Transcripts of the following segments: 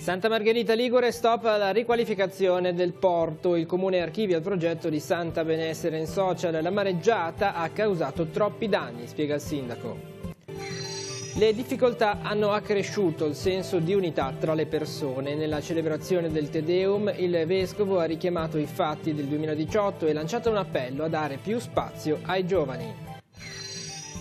Santa Margherita Ligure, stop alla riqualificazione del porto. Il comune archivia il progetto di Santa Benessere in social. La mareggiata ha causato troppi danni, spiega il sindaco. Le difficoltà hanno accresciuto il senso di unità tra le persone. Nella celebrazione del Te Deum il Vescovo ha richiamato i fatti del 2018 e lanciato un appello a dare più spazio ai giovani.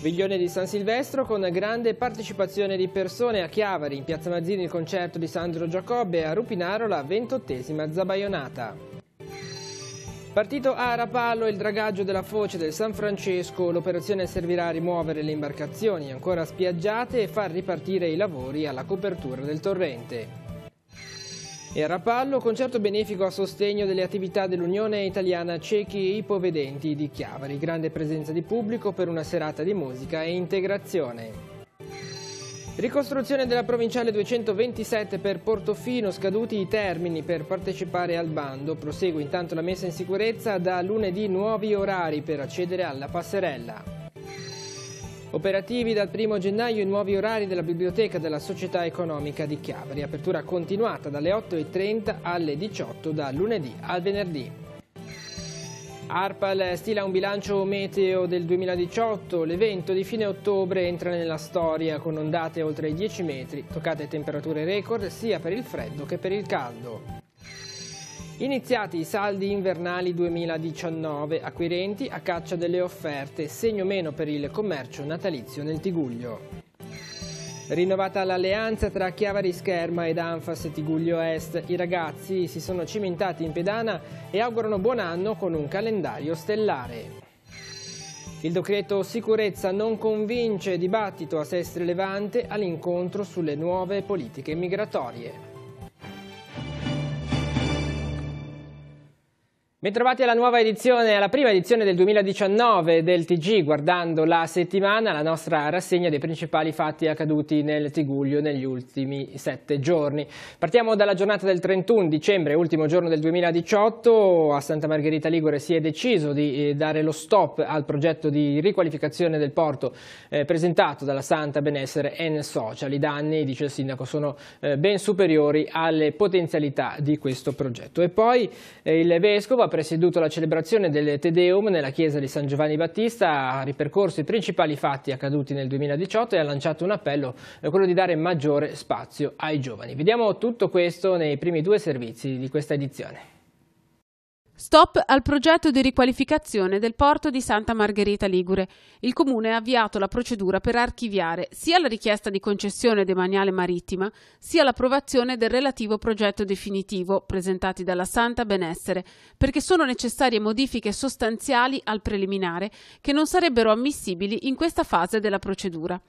Viglione di San Silvestro con grande partecipazione di persone. A Chiavari, in Piazza Mazzini, il concerto di Sandro Giacobbe e a Rupinaro la 28ª Zabaionata. Partito a Rapallo il dragaggio della foce del San Francesco. L'operazione servirà a rimuovere le imbarcazioni ancora spiaggiate e far ripartire i lavori alla copertura del torrente. E a Rapallo, concerto benefico a sostegno delle attività dell'Unione Italiana Ciechi e Ipovedenti di Chiavari. Grande presenza di pubblico per una serata di musica e integrazione. Ricostruzione della provinciale 227 per Portofino, scaduti i termini per partecipare al bando. Prosegue intanto la messa in sicurezza, da lunedì nuovi orari per accedere alla passerella. Operativi dal 1° gennaio i nuovi orari della biblioteca della Società Economica di Chiavari. Apertura continuata dalle 8:30 alle 18 da lunedì al venerdì. ARPAL stila un bilancio meteo del 2018. L'evento di fine ottobre entra nella storia con ondate oltre i 10 metri, toccate temperature record sia per il freddo che per il caldo. Iniziati i saldi invernali 2019, acquirenti a caccia delle offerte, segno meno per il commercio natalizio nel Tiguglio. Rinnovata l'alleanza tra Chiavari Scherma ed Anfas Tiguglio Est, i ragazzi si sono cimentati in pedana e augurano buon anno con un calendario stellare. Il decreto sicurezza non convince, dibattito a Sestri Levante all'incontro sulle nuove politiche migratorie. Bentrovati alla nuova edizione, alla prima edizione del 2019 del TG, guardando la settimana, la nostra rassegna dei principali fatti accaduti nel Tiguglio negli ultimi 7 giorni. Partiamo dalla giornata del 31 dicembre, ultimo giorno del 2018. A Santa Margherita Ligure si è deciso di dare lo stop al progetto di riqualificazione del porto presentato dalla Santa Benessere en Social. I danni, dice il sindaco, sono ben superiori alle potenzialità di questo progetto. E poi il Vescovo ha presieduto la celebrazione del Te Deum nella chiesa di San Giovanni Battista, ha ripercorso i principali fatti accaduti nel 2018 e ha lanciato un appello, quello di dare maggiore spazio ai giovani. Vediamo tutto questo nei primi 2 servizi di questa edizione. Stop al progetto di riqualificazione del porto di Santa Margherita Ligure. Il Comune ha avviato la procedura per archiviare sia la richiesta di concessione demaniale marittima, sia l'approvazione del relativo progetto definitivo presentati dalla Santa Benessere, perché sono necessarie modifiche sostanziali al preliminare che non sarebbero ammissibili in questa fase della procedura.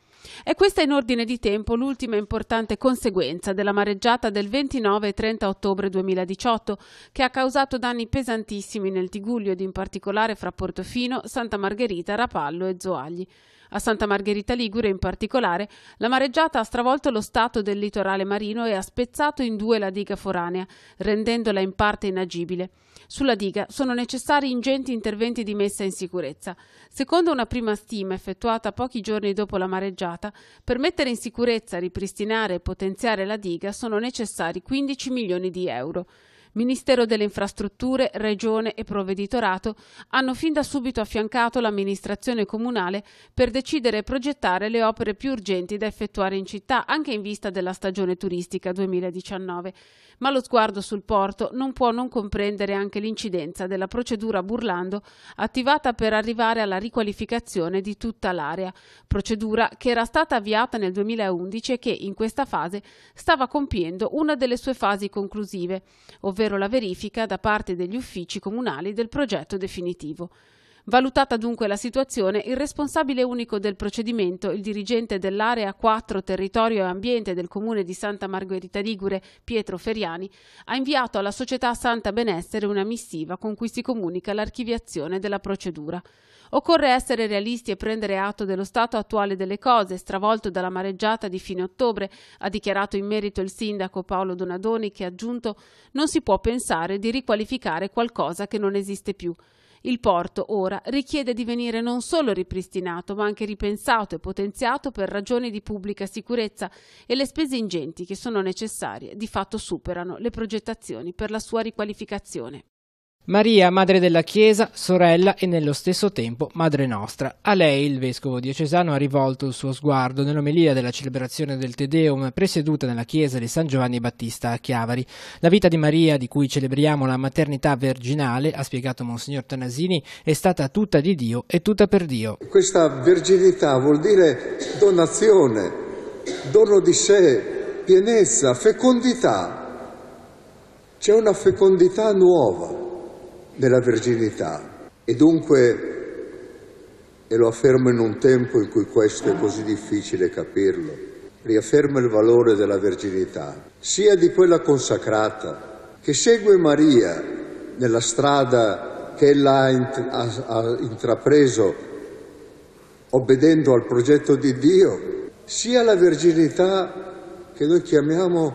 È questa in ordine di tempo l'ultima importante conseguenza della mareggiata del 29 e 30 ottobre 2018 che ha causato danni pesantissimi nel Tiguglio ed in particolare fra Portofino, Santa Margherita, Rapallo e Zoagli. A Santa Margherita Ligure, in particolare, la mareggiata ha stravolto lo stato del litorale marino e ha spezzato in 2 la diga foranea, rendendola in parte inagibile. Sulla diga sono necessari ingenti interventi di messa in sicurezza. Secondo una prima stima effettuata pochi giorni dopo la mareggiata, per mettere in sicurezza, ripristinare e potenziare la diga sono necessari 15 milioni di euro. Ministero delle Infrastrutture, Regione e Provveditorato hanno fin da subito affiancato l'amministrazione comunale per decidere e progettare le opere più urgenti da effettuare in città, anche in vista della stagione turistica 2019. Ma lo sguardo sul porto non può non comprendere anche l'incidenza della procedura Burlando attivata per arrivare alla riqualificazione di tutta l'area, procedura che era stata avviata nel 2011 e che in questa fase stava compiendo una delle sue fasi conclusive, ovvero la verifica da parte degli uffici comunali del progetto definitivo. Valutata dunque la situazione, il responsabile unico del procedimento, il dirigente dell'area 4 Territorio e Ambiente del Comune di Santa Margherita Ligure, Pietro Feriani, ha inviato alla società Santa Benessere una missiva con cui si comunica l'archiviazione della procedura. Occorre essere realisti e prendere atto dello stato attuale delle cose, stravolto dalla mareggiata di fine ottobre, ha dichiarato in merito il sindaco Paolo Donadoni, che ha aggiunto: non si può pensare di riqualificare qualcosa che non esiste più. Il porto ora richiede di venire non solo ripristinato, ma anche ripensato e potenziato per ragioni di pubblica sicurezza, e le spese ingenti che sono necessarie di fatto superano le progettazioni per la sua riqualificazione. Maria, madre della Chiesa, sorella e nello stesso tempo madre nostra. A lei il vescovo diocesano ha rivolto il suo sguardo nell'omelia della celebrazione del Te Deum presieduta nella chiesa di San Giovanni Battista a Chiavari. La vita di Maria, di cui celebriamo la maternità virginale, ha spiegato Monsignor Tanasini, è stata tutta di Dio e tutta per Dio. Questa verginità vuol dire donazione, dono di sé, pienezza, fecondità. C'è una fecondità nuova nella verginità e dunque, e lo affermo in un tempo in cui questo è così difficile capirlo, riafferma il valore della verginità, sia di quella consacrata che segue Maria nella strada che ella ha intrapreso obbedendo al progetto di Dio, sia la verginità che noi chiamiamo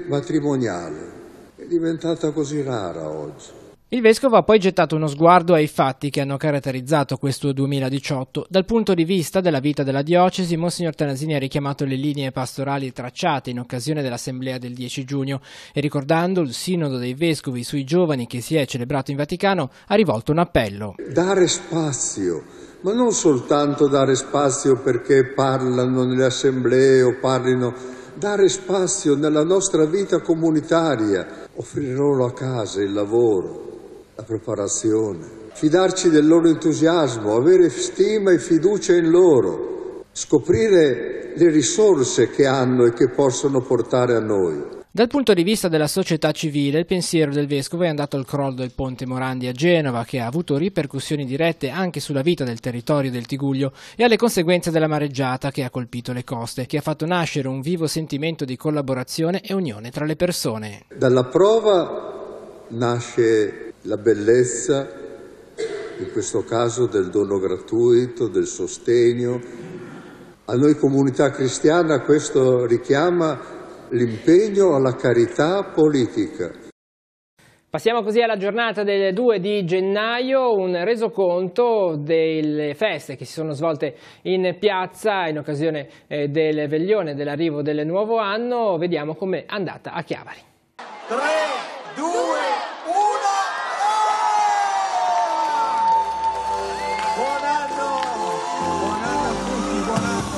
matrimoniale, è diventata così rara oggi. Il vescovo ha poi gettato uno sguardo ai fatti che hanno caratterizzato questo 2018. Dal punto di vista della vita della diocesi, Monsignor Tanasini ha richiamato le linee pastorali tracciate in occasione dell'assemblea del 10 giugno e, ricordando il sinodo dei vescovi sui giovani che si è celebrato in Vaticano, ha rivolto un appello. Dare spazio, ma non soltanto dare spazio perché parlano nelle assemblee o parlino, dare spazio nella nostra vita comunitaria, offrire loro a casa il lavoro, la preparazione, fidarci del loro entusiasmo, avere stima e fiducia in loro, scoprire le risorse che hanno e che possono portare a noi. Dal punto di vista della società civile, il pensiero del vescovo è andato al crollo del ponte Morandi a Genova, che ha avuto ripercussioni dirette anche sulla vita del territorio del Tigullio, e alle conseguenze della mareggiata che ha colpito le coste, che ha fatto nascere un vivo sentimento di collaborazione e unione tra le persone. Dalla prova nasce la bellezza, in questo caso del dono gratuito, del sostegno. A noi comunità cristiana questo richiama l'impegno alla carità politica. Passiamo così alla giornata del 2 di gennaio, un resoconto delle feste che si sono svolte in piazza in occasione del veglione dell'arrivo del nuovo anno. Vediamo com'è andata a Chiavari. 3, 2, 1... Buon anno a tutti, buon anno.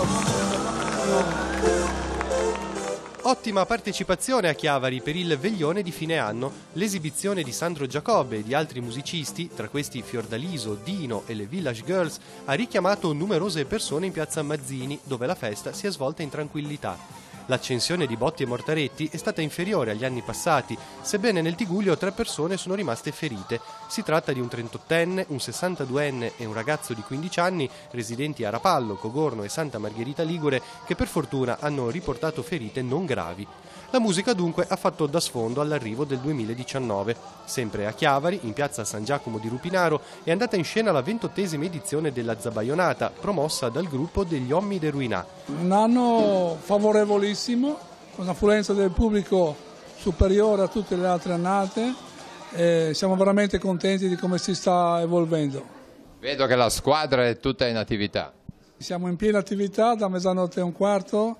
Ottima partecipazione a Chiavari per il veglione di fine anno. L'esibizione di Sandro Giacobbe e di altri musicisti, tra questi Fiordaliso, Dino e le Village Girls, ha richiamato numerose persone in piazza Mazzini, dove la festa si è svolta in tranquillità. L'accensione di botti e mortaretti è stata inferiore agli anni passati, sebbene nel Tigullio 3 persone sono rimaste ferite. Si tratta di un 38enne, un 62enne e un ragazzo di 15 anni, residenti a Rapallo, Cogorno e Santa Margherita Ligure, che per fortuna hanno riportato ferite non gravi. La musica dunque ha fatto da sfondo all'arrivo del 2019. Sempre a Chiavari, in piazza San Giacomo di Rupinaro, è andata in scena la 28esima edizione della Zabaionata, promossa dal gruppo degli Ommi de Ruinà. Un anno favorevolissimo, con un'affluenza del pubblico superiore a tutte le altre annate. Siamo veramente contenti di come si sta evolvendo. Vedo che la squadra è tutta in attività. Siamo in piena attività da mezzanotte e un quarto.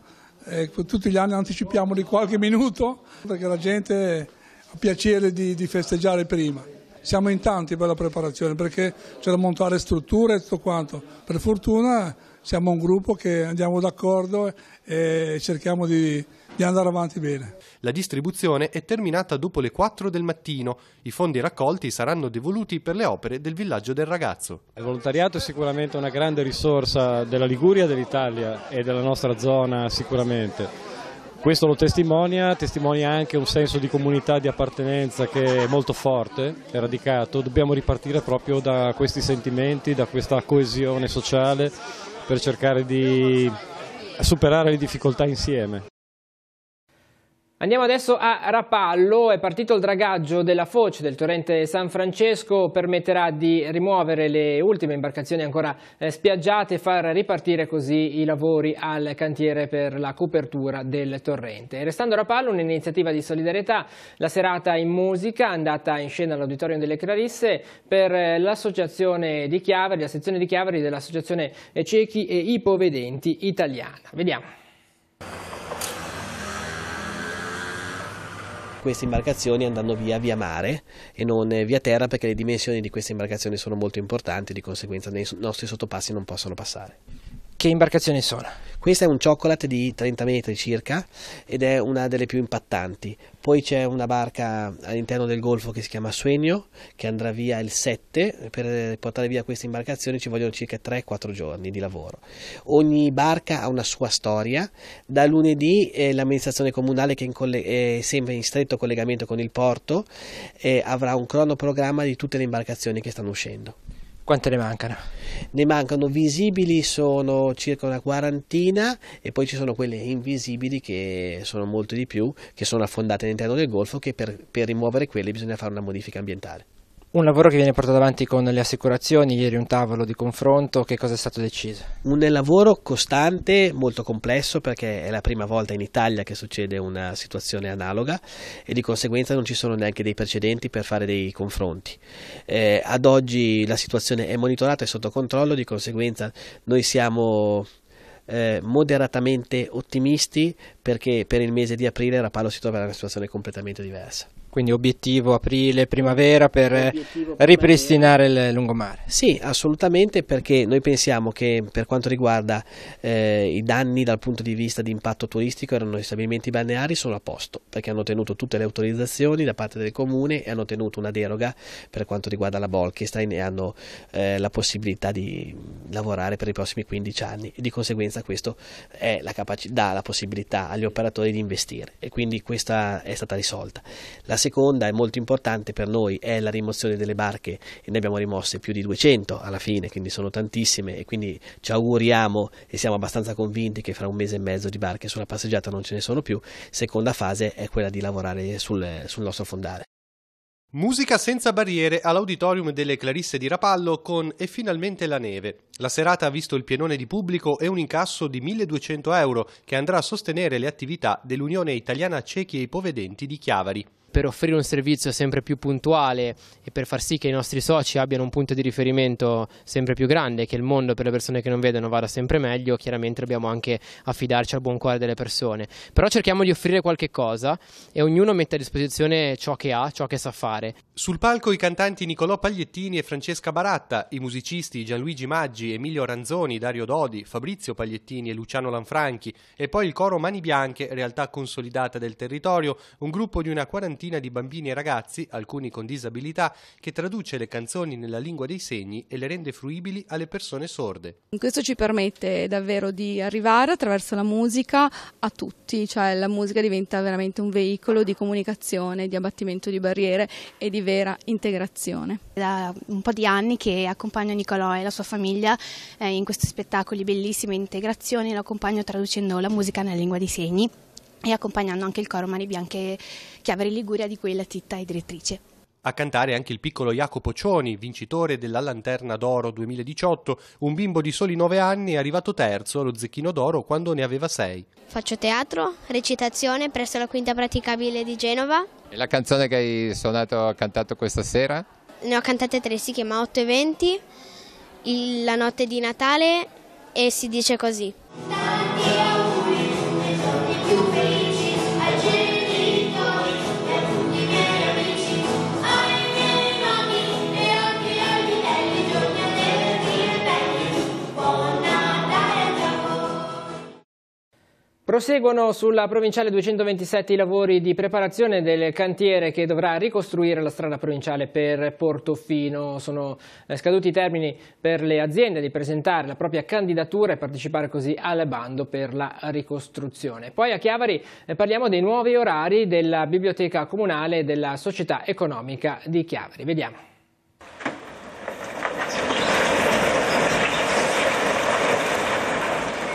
Tutti gli anni anticipiamo di qualche minuto perché la gente ha piacere di festeggiare prima. Siamo in tanti per la preparazione perché c'è da montare strutture e tutto quanto. Per fortuna siamo un gruppo che andiamo d'accordo e cerchiamo di andare avanti bene. La distribuzione è terminata dopo le 4 del mattino. I fondi raccolti saranno devoluti per le opere del villaggio del ragazzo. Il volontariato è sicuramente una grande risorsa della Liguria, dell'Italia e della nostra zona sicuramente. Questo lo testimonia anche un senso di comunità, di appartenenza che è molto forte, è radicato. Dobbiamo ripartire proprio da questi sentimenti, da questa coesione sociale per cercare di superare le difficoltà insieme. Andiamo adesso a Rapallo, è partito il dragaggio della foce del torrente San Francesco, permetterà di rimuovere le ultime imbarcazioni ancora spiaggiate e far ripartire così i lavori al cantiere per la copertura del torrente. Restando a Rapallo, un'iniziativa di solidarietà, la serata in musica andata in scena all'Auditorium delle Clarisse per l'associazione di Chiavari, la sezione di Chiavari dell'Associazione Ciechi e Ipovedenti Italiana. Vediamo. Queste imbarcazioni andranno via mare e non via terra, perché le dimensioni di queste imbarcazioni sono molto importanti, di conseguenza nei nostri sottopassi non possono passare. Che imbarcazioni sono? Questa è un Chocolate di 30 metri circa ed è una delle più impattanti. Poi c'è una barca all'interno del golfo che si chiama Sueño, che andrà via il 7. Per portare via queste imbarcazioni ci vogliono circa 3-4 giorni di lavoro. Ogni barca ha una sua storia. Da lunedì l'amministrazione comunale, che è sempre in stretto collegamento con il porto, avrà un cronoprogramma di tutte le imbarcazioni che stanno uscendo. Quante ne mancano? Ne mancano visibili, sono circa una quarantina, e poi ci sono quelle invisibili, che sono molto di più, che sono affondate all'interno del golfo, che per rimuovere quelle bisogna fare una modifica ambientale. Un lavoro che viene portato avanti con le assicurazioni, ieri un tavolo di confronto, che cosa è stato deciso? Un lavoro costante, molto complesso, perché è la prima volta in Italia che succede una situazione analoga e di conseguenza non ci sono neanche dei precedenti per fare dei confronti. Ad oggi la situazione è monitorata e sotto controllo, di conseguenza noi siamo moderatamente ottimisti, perché per il mese di aprile Rapallo si troverà in una situazione completamente diversa. Quindi obiettivo aprile, primavera per ripristinare il lungomare? Sì, assolutamente, perché noi pensiamo che per quanto riguarda i danni dal punto di vista di impatto turistico, erano gli stabilimenti balneari sono a posto, perché hanno ottenuto tutte le autorizzazioni da parte del comune e hanno ottenuto una deroga per quanto riguarda la Bolkestein e hanno la possibilità di lavorare per i prossimi 15 anni e di conseguenza questo dà la possibilità agli operatori di investire, e quindi questa è stata risolta. La seconda, è molto importante per noi, è la rimozione delle barche, e ne abbiamo rimosse più di 200 alla fine, quindi sono tantissime, e quindi ci auguriamo e siamo abbastanza convinti che fra un mese e mezzo di barche sulla passeggiata non ce ne sono più. Seconda fase è quella di lavorare sul nostro fondale. Musica senza barriere all'Auditorium delle Clarisse di Rapallo con E finalmente la neve. La serata ha visto il pienone di pubblico e un incasso di 1.200 euro che andrà a sostenere le attività dell'Unione Italiana Ciechi e Ipovedenti di Chiavari. Per offrire un servizio sempre più puntuale e per far sì che i nostri soci abbiano un punto di riferimento sempre più grande, che il mondo per le persone che non vedono vada sempre meglio, chiaramente dobbiamo anche affidarci al buon cuore delle persone. Però cerchiamo di offrire qualche cosa e ognuno mette a disposizione ciò che ha, ciò che sa fare. Sul palco i cantanti Nicolò Pagliettini e Francesca Baratta, i musicisti Gianluigi Maggi, Emilio Ranzoni, Dario Dodi, Fabrizio Pagliettini e Luciano Lanfranchi, e poi il coro Mani Bianche, realtà consolidata del territorio, un gruppo di una quarantina di bambini e ragazzi, alcuni con disabilità, che traduce le canzoni nella lingua dei segni e le rende fruibili alle persone sorde. Questo ci permette davvero di arrivare attraverso la musica a tutti, cioè la musica diventa veramente un veicolo di comunicazione, di abbattimento di barriere e di vera integrazione. Da un po' di anni che accompagno Nicolò e la sua famiglia in questi spettacoli bellissime integrazioni, lo accompagno traducendo la musica nella lingua dei segni e accompagnando anche il coro Mani Bianche Chiavari Liguria, di cui la Titta è direttrice. A cantare anche il piccolo Jacopo Cioni, vincitore della Lanterna d'Oro 2018, un bimbo di soli 9 anni arrivato terzo allo Zecchino d'Oro quando ne aveva 6. Faccio teatro, recitazione presso la Quinta Praticabile di Genova. E la canzone che hai cantato questa sera? Ne ho cantate 3, si chiama 8 eventi, la notte di Natale e si dice così. Proseguono sulla provinciale 227 i lavori di preparazione del cantiere che dovrà ricostruire la strada provinciale per Portofino. Sono scaduti i termini per le aziende di presentare la propria candidatura e partecipare così al bando per la ricostruzione. Poi a Chiavari parliamo dei nuovi orari della Biblioteca Comunale e della Società Economica di Chiavari. Vediamo.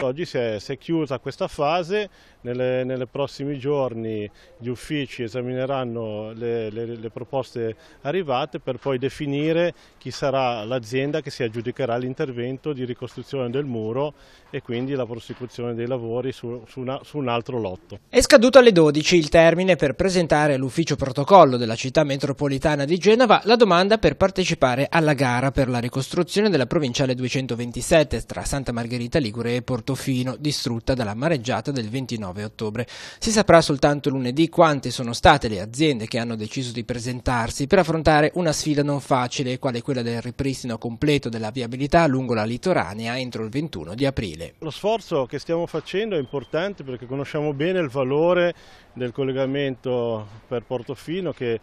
Oggi si è chiusa questa fase nei prossimi giorni gli uffici esamineranno le proposte arrivate per poi definire chi sarà l'azienda che si aggiudicherà l'intervento di ricostruzione del muro e quindi la prosecuzione dei lavori su un altro lotto. È scaduto alle 12 il termine per presentare all'ufficio protocollo della città metropolitana di Genova la domanda per partecipare alla gara per la ricostruzione della provinciale 227 tra Santa Margherita Ligure e Portofino, distrutta dalla mareggiata del 29 ottobre. Si saprà soltanto lunedì quante sono state le aziende che hanno deciso di presentarsi per affrontare una sfida non facile, quale quella del ripristino completo della viabilità lungo la litoranea entro il 21 di aprile. Lo sforzo che stiamo facendo è importante perché conosciamo bene il valore del collegamento per Portofino che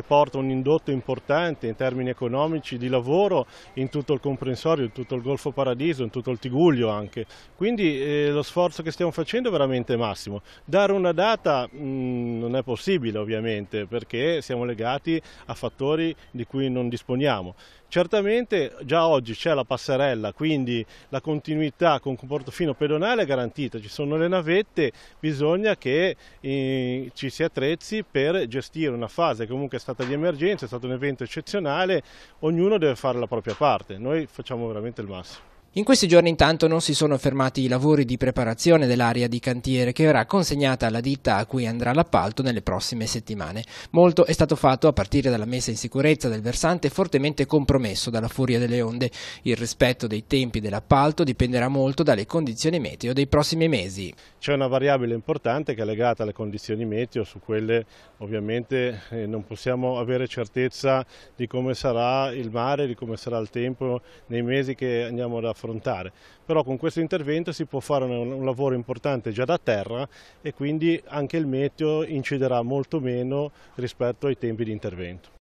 porta un indotto importante in termini economici, di lavoro in tutto il comprensorio, in tutto il Golfo Paradiso, in tutto il Tigullio anche. Quindi lo sforzo che stiamo facendo è veramente massimo. Dare una data non è possibile ovviamente perché siamo legati a fattori di cui non disponiamo. Certamente già oggi c'è la passerella, quindi la continuità con Portofino pedonale è garantita, ci sono le navette, bisogna che ci si attrezzi per gestire una fase che comunque è stata di emergenza, è stato un evento eccezionale, ognuno deve fare la propria parte, noi facciamo veramente il massimo. In questi giorni intanto non si sono fermati i lavori di preparazione dell'area di cantiere che verrà consegnata alla ditta a cui andrà l'appalto nelle prossime settimane. Molto è stato fatto a partire dalla messa in sicurezza del versante fortemente compromesso dalla furia delle onde. Il rispetto dei tempi dell'appalto dipenderà molto dalle condizioni meteo dei prossimi mesi. C'è una variabile importante che è legata alle condizioni meteo, su quelle ovviamente non possiamo avere certezza di come sarà il mare, di come sarà il tempo nei mesi che andiamo ad affrontare. Però con questo intervento si può fare un lavoro importante già da terra e quindi anche il meteo inciderà molto meno rispetto ai tempi di intervento.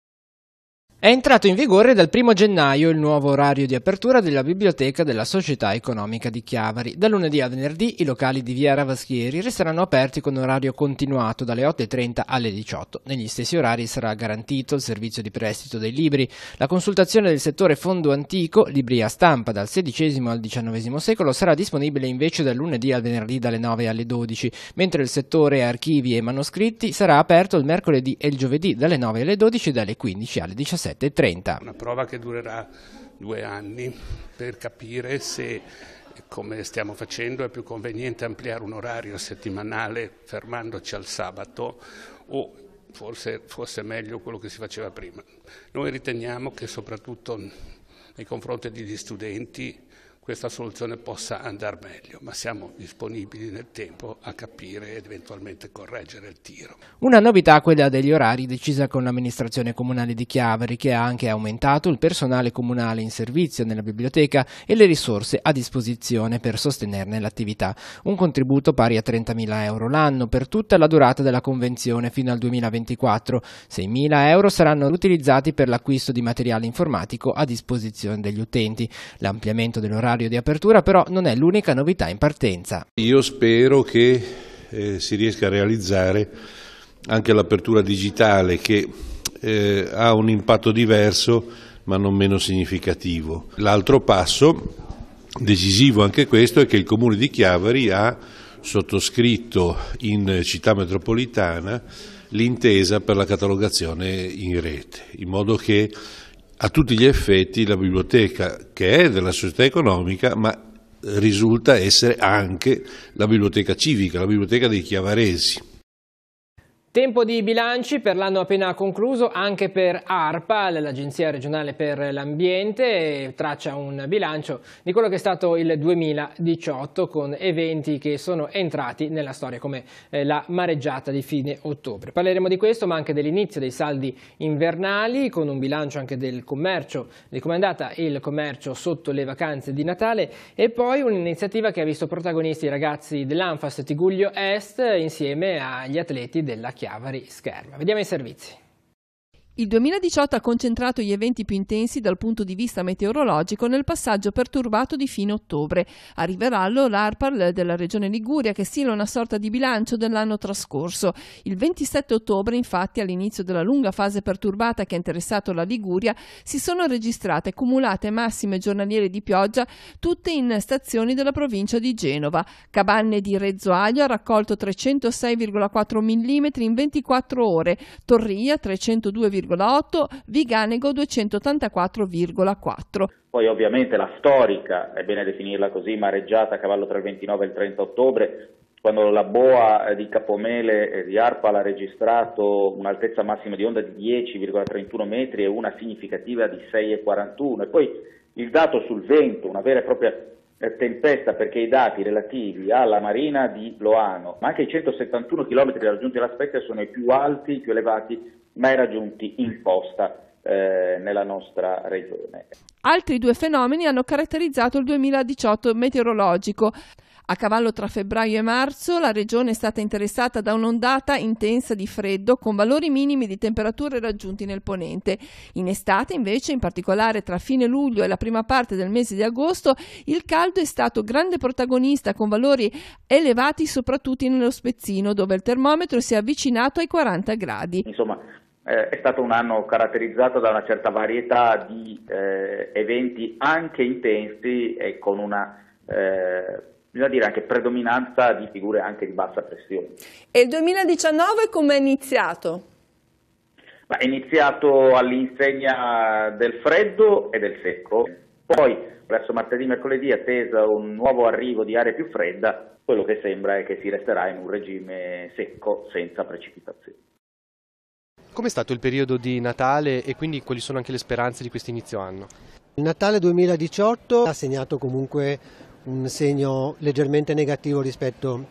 È entrato in vigore dal 1 gennaio il nuovo orario di apertura della biblioteca della Società Economica di Chiavari. Da lunedì a venerdì i locali di via Ravaschieri resteranno aperti con orario continuato dalle 8:30 alle 18. Negli stessi orari sarà garantito il servizio di prestito dei libri, la consultazione del settore fondo antico, libri a stampa dal XVI al XIX secolo sarà disponibile invece dal lunedì al venerdì dalle 9 alle 12, mentre il settore archivi e manoscritti sarà aperto il mercoledì e il giovedì dalle 9 alle 12 e dalle 15 alle 17:30. Una prova che durerà 2 anni per capire se, come stiamo facendo, è più conveniente ampliare un orario settimanale fermandoci al sabato o forse fosse meglio quello che si faceva prima. Noi riteniamo che soprattutto nei confronti degli studenti questa soluzione possa andare meglio, ma siamo disponibili nel tempo a capire ed eventualmente correggere il tiro. Una novità quella degli orari decisa con l'amministrazione comunale di Chiavari, che ha anche aumentato il personale comunale in servizio nella biblioteca e le risorse a disposizione per sostenerne l'attività. Un contributo pari a 30.000 euro l'anno per tutta la durata della convenzione fino al 2024. 6.000 euro saranno utilizzati per l'acquisto di materiale informatico a disposizione degli utenti. L'ampliamento dell'orario di apertura però non è l'unica novità in partenza. Io spero che si riesca a realizzare anche l'apertura digitale che ha un impatto diverso ma non meno significativo. L'altro passo decisivo anche questo è che il Comune di Chiavari ha sottoscritto in città metropolitana l'intesa per la catalogazione in rete, in modo che a tutti gli effetti la biblioteca, che è della società economica, ma risulta essere anche la biblioteca civica, la biblioteca dei chiavaresi. Tempo di bilanci per l'anno appena concluso anche per ARPA, l'Agenzia regionale per l'ambiente, traccia un bilancio di quello che è stato il 2018 con eventi che sono entrati nella storia come la mareggiata di fine ottobre. Parleremo di questo ma anche dell'inizio dei saldi invernali con un bilancio anche del commercio, di come è andata il commercio sotto le vacanze di Natale e poi un'iniziativa che ha visto protagonisti i ragazzi dell'Anfast Tigullio Est insieme agli atleti della Chiavari Scherma. Vediamo i servizi. Il 2018 ha concentrato gli eventi più intensi dal punto di vista meteorologico nel passaggio perturbato di fine ottobre. A Riverallo l'ARPAL della Regione Liguria che stila una sorta di bilancio dell'anno trascorso. Il 27 ottobre, infatti, all'inizio della lunga fase perturbata che ha interessato la Liguria, si sono registrate cumulate massime giornaliere di pioggia tutte in stazioni della provincia di Genova. Cabanne di Rezzoaglio ha raccolto 306,4 mm in 24 ore, Torria 302,8, Viganego 284,4. Poi ovviamente la storica, è bene definirla così, mareggiata a cavallo tra il 29 e il 30 ottobre, quando la boa di Capomele di ARPAL ha registrato un'altezza massima di onda di 10,31 metri e una significativa di 6,41. E poi il dato sul vento, una vera e propria tempesta, perché i dati relativi alla marina di Loano, ma anche i 171 km raggiunti alla Spezia sono i più alti, i più elevati mai raggiunti in costa nella nostra regione. Altri due fenomeni hanno caratterizzato il 2018 meteorologico. A cavallo tra febbraio e marzo la regione è stata interessata da un'ondata intensa di freddo con valori minimi di temperature raggiunti nel ponente. In estate invece, in particolare tra fine luglio e la prima parte del mese di agosto, il caldo è stato grande protagonista con valori elevati soprattutto nello Spezzino, dove il termometro si è avvicinato ai 40 gradi. Insomma, è stato un anno caratterizzato da una certa varietà di eventi anche intensi e con una bisogna dire anche predominanza di figure anche di bassa pressione. E il 2019 come è iniziato? È iniziato all'insegna del freddo e del secco, poi verso martedì, mercoledì attesa un nuovo arrivo di aria più fredda, quello che sembra è che si resterà in un regime secco senza precipitazioni. Com'è stato il periodo di Natale e quindi quali sono anche le speranze di questo inizio anno? Il Natale 2018 ha segnato comunque un segno leggermente negativo rispetto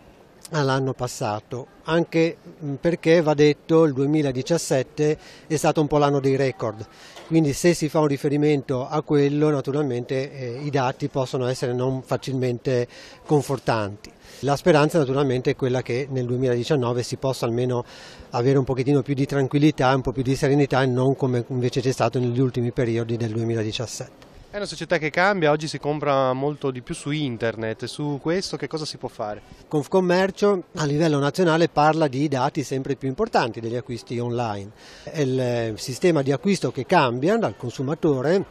all'anno passato, anche perché va detto il 2017 è stato un po' l'anno dei record, quindi se si fa un riferimento a quello naturalmente i dati possono essere non facilmente confortanti. La speranza naturalmente è quella che nel 2019 si possa almeno avere un pochettino più di tranquillità, un po' più di serenità e non come invece c'è stato negli ultimi periodi del 2017. È una società che cambia, oggi si compra molto di più su internet, su questo che cosa si può fare? Confcommercio a livello nazionale parla di dati sempre più importanti degli acquisti online. È il sistema di acquisto che cambia dal consumatore,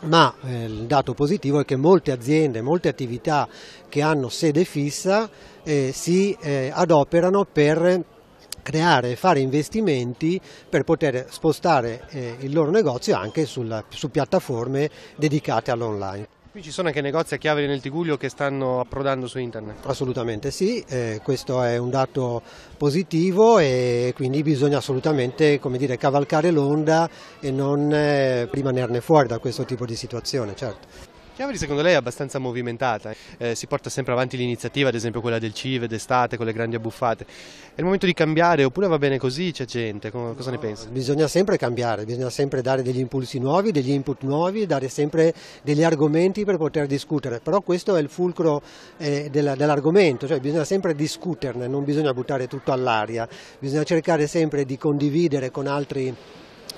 ma il dato positivo è che molte aziende, molte attività che hanno sede fissa si adoperano per creare e fare investimenti per poter spostare il loro negozio anche su piattaforme dedicate all'online. Qui ci sono anche negozi a Chiavari nel Tigullio che stanno approdando su internet. Assolutamente sì, questo è un dato positivo e quindi bisogna assolutamente, come dire, cavalcare l'onda e non rimanerne fuori da questo tipo di situazione, certo. Chiavari secondo lei è abbastanza movimentata, si porta sempre avanti l'iniziativa, ad esempio quella del CIVE d'estate con le grandi abbuffate. È il momento di cambiare oppure va bene così, c'è gente, cosa ne pensa? Bisogna sempre cambiare, bisogna sempre dare degli impulsi nuovi, degli input nuovi, dare sempre degli argomenti per poter discutere, però questo è il fulcro dell'argomento, cioè bisogna sempre discuterne, non bisogna buttare tutto all'aria, bisogna cercare sempre di condividere con altri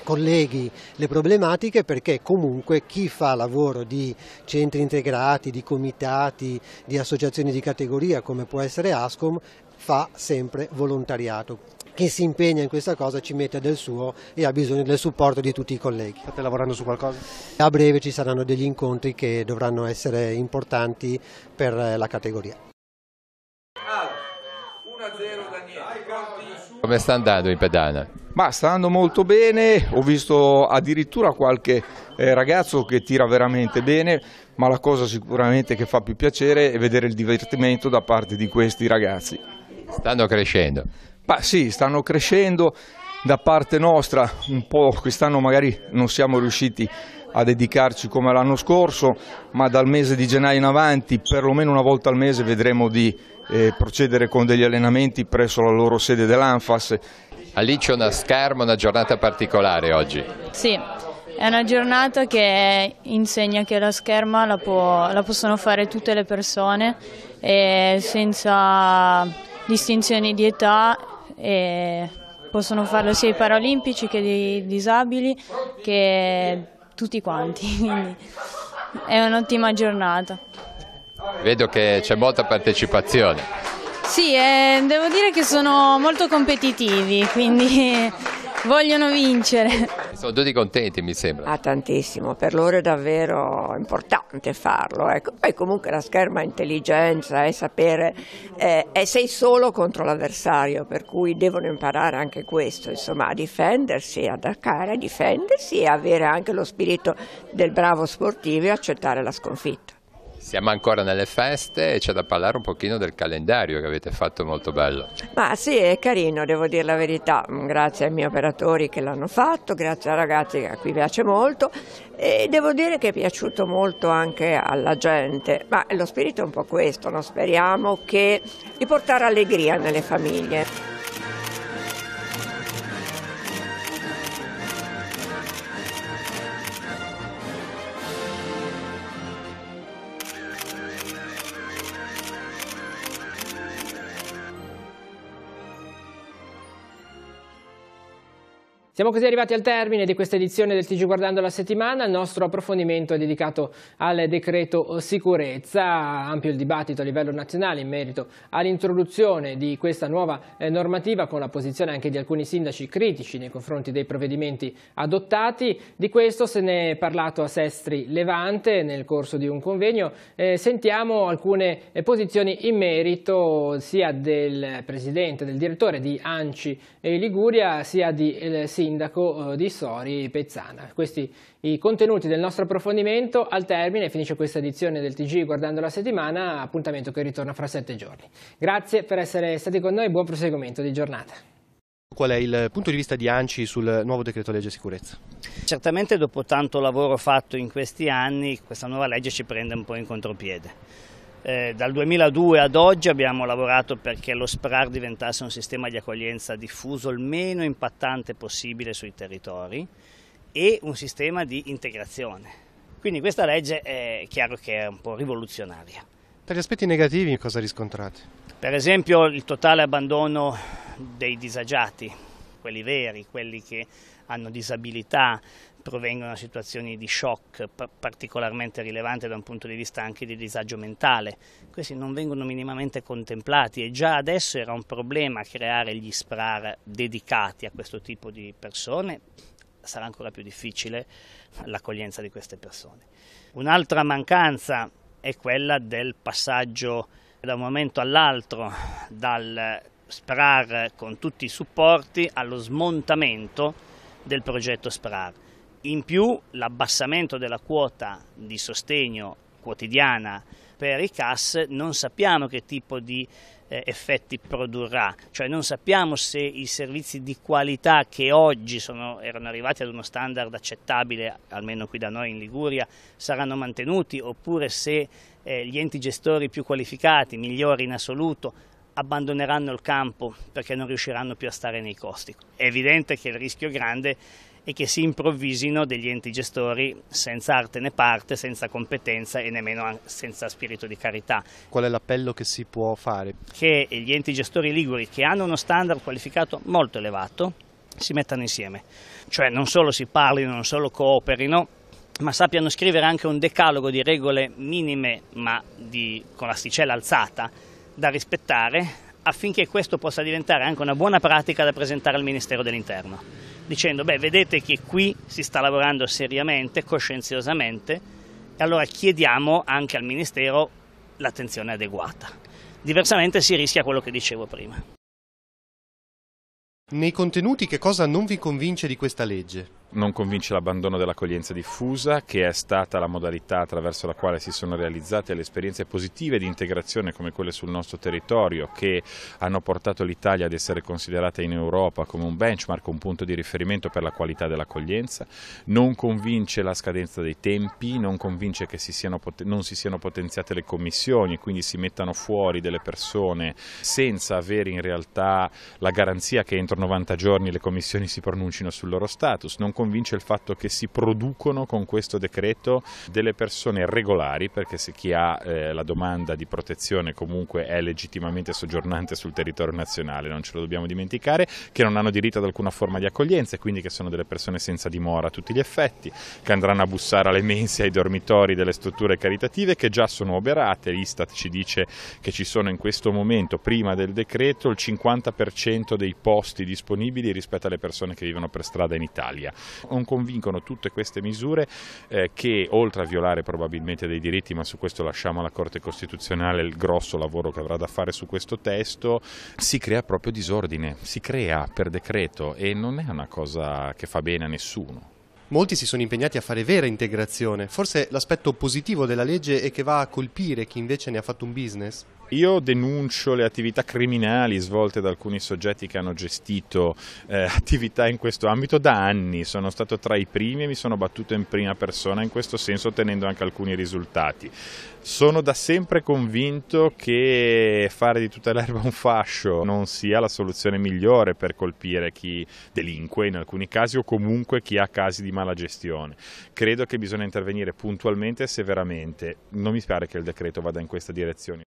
colleghi le problematiche, perché comunque chi fa lavoro di centri integrati, di comitati, di associazioni di categoria come può essere Ascom fa sempre volontariato. Chi si impegna in questa cosa ci mette del suo e ha bisogno del supporto di tutti i colleghi. State lavorando su qualcosa? A breve ci saranno degli incontri che dovranno essere importanti per la categoria. 1-0 Daniele. Come sta andando in pedana? Ma sta andando molto bene, ho visto addirittura qualche ragazzo che tira veramente bene, ma la cosa sicuramente che fa più piacere è vedere il divertimento da parte di questi ragazzi. Stanno crescendo? Ma sì, stanno crescendo da parte nostra, un po' quest'anno magari non siamo riusciti a dedicarci come l'anno scorso, ma dal mese di gennaio in avanti, perlomeno una volta al mese, vedremo di procedere con degli allenamenti presso la loro sede dell'Anfas. Lì c'è una scherma, una giornata particolare oggi. Sì, è una giornata che insegna che la scherma la possono fare tutte le persone senza distinzioni di età e possono farlo sia i paralimpici che i disabili che tutti quanti, quindi è un'ottima giornata. Vedo che c'è molta partecipazione. Sì, devo dire che sono molto competitivi, quindi vogliono vincere. Sono tutti contenti, mi sembra. Tantissimo, per loro è davvero importante farlo. Ecco. Poi comunque la scherma è intelligenza, è sapere, sei solo contro l'avversario, per cui devono imparare anche questo, insomma, a difendersi, ad attaccare, a difendersi e avere anche lo spirito del bravo sportivo e accettare la sconfitta. Siamo ancora nelle feste e c'è da parlare un pochino del calendario che avete fatto molto bello. Ma sì, è carino, devo dire la verità, grazie ai miei operatori che l'hanno fatto, grazie ai ragazzi a cui piace molto e devo dire che è piaciuto molto anche alla gente, ma lo spirito è un po' questo, no? Speriamo di portare allegria nelle famiglie. Siamo così arrivati al termine di questa edizione del TG Guardando la Settimana. Il nostro approfondimento è dedicato al decreto sicurezza, ampio il dibattito a livello nazionale in merito all'introduzione di questa nuova normativa, con la posizione anche di alcuni sindaci critici nei confronti dei provvedimenti adottati. Di questo se ne è parlato a Sestri Levante nel corso di un convegno. Sentiamo alcune posizioni in merito sia del presidente, del direttore di ANCI Liguria, sia di sindaco di Sori Pezzana. Questi i contenuti del nostro approfondimento. Al termine finisce questa edizione del TG Guardando la Settimana, appuntamento che ritorna fra 7 giorni. Grazie per essere stati con noi e buon proseguimento di giornata. Qual è il punto di vista di ANCI sul nuovo decreto legge sicurezza? Certamente dopo tanto lavoro fatto in questi anni, questa nuova legge ci prende un po' in contropiede. Dal 2002 ad oggi abbiamo lavorato perché lo SPRAR diventasse un sistema di accoglienza diffuso il meno impattante possibile sui territori e un sistema di integrazione. Quindi questa legge è chiaro che è un po' rivoluzionaria. Per gli aspetti negativi cosa riscontrate? Per esempio il totale abbandono dei disagiati, quelli veri, quelli che hanno disabilità, provengono da situazioni di shock particolarmente rilevanti da un punto di vista anche di disagio mentale. Questi non vengono minimamente contemplati e già adesso era un problema creare gli SPRAR dedicati a questo tipo di persone, sarà ancora più difficile l'accoglienza di queste persone. Un'altra mancanza è quella del passaggio da un momento all'altro dal SPRAR con tutti i supporti allo smontamento del progetto SPRAR. In più l'abbassamento della quota di sostegno quotidiana per i CAS non sappiamo che tipo di effetti produrrà, cioè non sappiamo se i servizi di qualità che oggi erano arrivati ad uno standard accettabile, almeno qui da noi in Liguria, saranno mantenuti oppure se gli enti gestori più qualificati, migliori in assoluto, abbandoneranno il campo perché non riusciranno più a stare nei costi. È evidente che il rischio grande e che si improvvisino degli enti gestori senza arte né parte, senza competenza e nemmeno senza spirito di carità. Qual è l'appello che si può fare? Che gli enti gestori liguri che hanno uno standard qualificato molto elevato si mettano insieme, cioè non solo si parlino, non solo cooperino, ma sappiano scrivere anche un decalogo di regole minime ma con l'asticella alzata da rispettare, affinché questo possa diventare anche una buona pratica da presentare al Ministero dell'Interno, dicendo vedete che qui si sta lavorando seriamente, coscienziosamente, e allora chiediamo anche al Ministero l'attenzione adeguata. Diversamente si rischia quello che dicevo prima. Nei contenuti che cosa non vi convince di questa legge? Non convince l'abbandono dell'accoglienza diffusa, che è stata la modalità attraverso la quale si sono realizzate le esperienze positive di integrazione come quelle sul nostro territorio, che hanno portato l'Italia ad essere considerata in Europa come un benchmark, un punto di riferimento per la qualità dell'accoglienza. Non convince la scadenza dei tempi, non convince che non si siano potenziate le commissioni e quindi si mettano fuori delle persone senza avere in realtà la garanzia che entro 90 giorni le commissioni si pronuncino sul loro status. Non convince il fatto che si producono con questo decreto delle persone regolari, perché se chi ha la domanda di protezione comunque è legittimamente soggiornante sul territorio nazionale, non ce lo dobbiamo dimenticare, che non hanno diritto ad alcuna forma di accoglienza e quindi che sono delle persone senza dimora a tutti gli effetti, che andranno a bussare alle mense, ai dormitori delle strutture caritative che già sono oberate. L'Istat ci dice che ci sono in questo momento, prima del decreto, il 50% dei posti disponibili rispetto alle persone che vivono per strada in Italia. Non convincono tutte queste misure che, oltre a violare probabilmente dei diritti, ma su questo lasciamo alla Corte Costituzionale il grosso lavoro che avrà da fare su questo testo, si crea proprio disordine, si crea per decreto e non è una cosa che fa bene a nessuno. Molti si sono impegnati a fare vera integrazione. Forse l'aspetto positivo della legge è che va a colpire chi invece ne ha fatto un business? Io denuncio le attività criminali svolte da alcuni soggetti che hanno gestito attività in questo ambito da anni. Sono stato tra i primi e mi sono battuto in prima persona in questo senso, ottenendo anche alcuni risultati. Sono da sempre convinto che fare di tutta l'erba un fascio non sia la soluzione migliore per colpire chi delinque in alcuni casi o comunque chi ha casi di mala gestione. Credo che bisogna intervenire puntualmente e severamente. Non mi pare che il decreto vada in questa direzione.